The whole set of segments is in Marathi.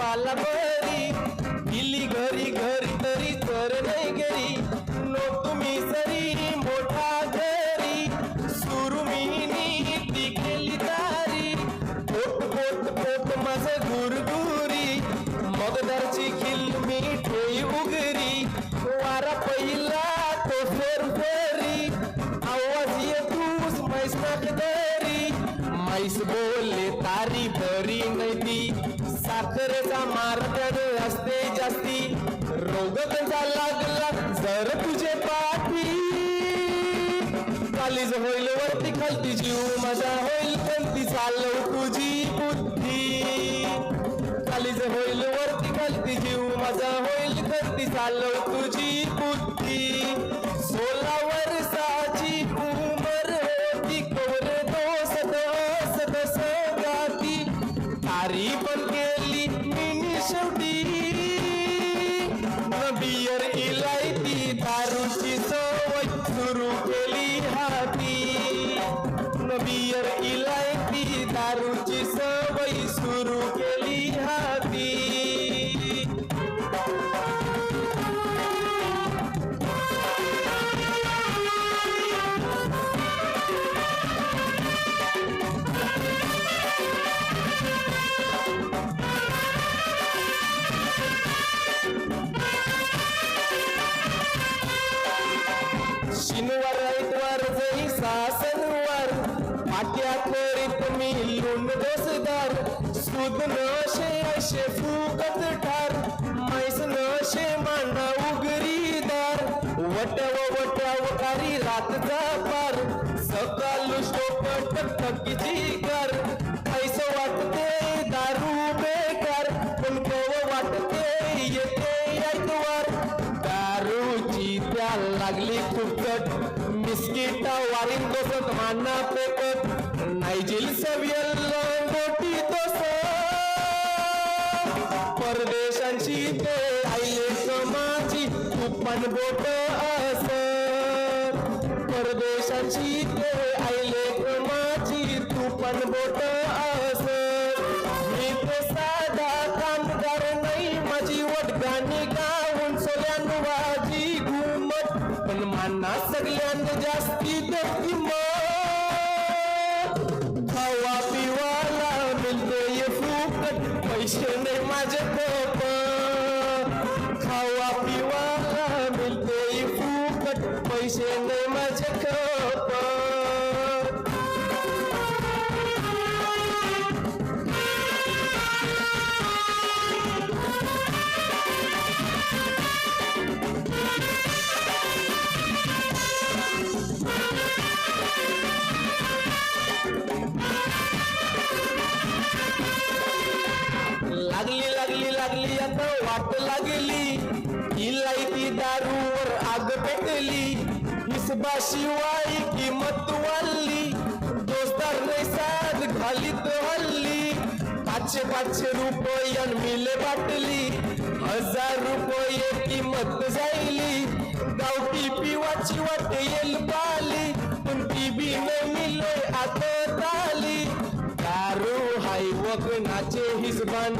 वाला बरी गेली घरी घरी तरी तर नाही घरी नो तुम्ही सरी मोठा घरी सुरू मी ती गेली दारी पोट पोट पोट माझं गुरगुरी मगदरची खिल मी ठेई उगरी वारा पहिला तो फेर फेरी आवाज येतूस मैस दरी मैस बोलले तारी बरी नाही ती साखरेचा मारकड असते जास्ती रोग त्यांचा लागला जर तुझे पाठी कालीज होईल वरती खालती जीव माझा होईल कोणती चालव तुझी बुद्धी कालीज होईल वरती खालती जीव माझा होईल कोणती चालव तुझी बुद्धी 16 वर्षाची उमर होती कवरे दोस दोस दस गाती तारी पण केली मी शेवटी बियर इलायती दारूची सवय सुरू केली हाती बियर इलायती दारूची सवय सुरू केली हाती शनिवार ऐतवार जरी सासनवार पाट्या करीत मी लुंड दोसदार सुद नशे असे फुकत ठार मैस नशे मांडा उगरीदार वटव कारी रातचा पार सकाळ शोपट थकीची कार पैसे वाटते दारू बेकार पण कव वाटते येते ऐतवार दारूची त्या लागली फुकट मिस्किटा वारीन दोसत माना पेकत नाईजिल सवियल गोटी दोस परदेशांची ते आईले समाजी तुपन बोट अस परदेशांची ते आईले समाजी तुपन बोट अस मी ते साधा कामगार नाही माझी वटगाणी गाऊन सोल्यान वाजी घुमत पण माना सगळ्यांत जास्ती किंमत खावा पिवाला मिळते फुकट पैसे नाही माझे कोप खावा पिवाला मिळते फुकट पैसे नाही माझे कोप लागली आता वाट लागली इलायती दारूवर आग पेटली हिसबाशिवाय किंमत वाढली दोस्तार नाही साथ घालीत हल्ली 500 रुपयान मिले बाटली 1000 रुपये किंमत जायली गावठी पिवाची वाट येल पाली पण ती बी नाही मिले आता आली दारू हाय वगनाचे हिसबान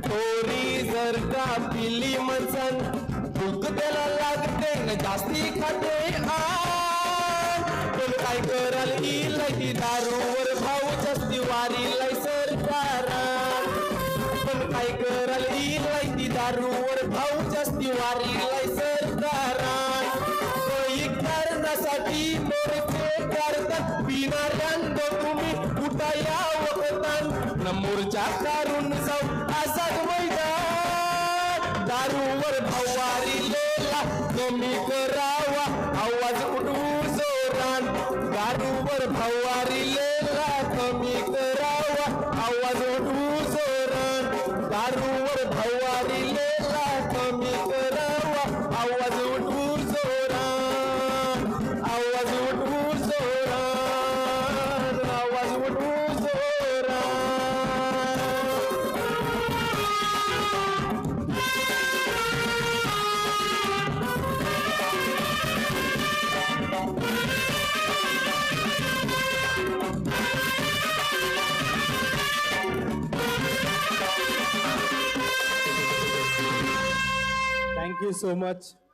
थोरी जर का पिली मनसन भूक त्याला लागते न जास्ती खाते पण काय कराल इलायती दारूवर भाव जास्ती वारीलाय सरकारान पण काय कराल इलायती दारूवर भाव जास्ती वारीलाय सरकारान करण्यासाठी मोर्चे काढतात पिणाऱ्यांना तुम्ही कुठा या वखतान न मोर्चा काढून जाऊ आझाद मैदान दारूवर भावारीलेला कमी करावा आवाज उठवू जोरान दारूवर भावारीलेला कमी करावा आवाज उठवू जोरान दारूवर भावारीलेला कमी करावा आवाज उठवू जोरान आवाज उठवू जोरान आवाज उठवू जोरान थँक्यू सो मच.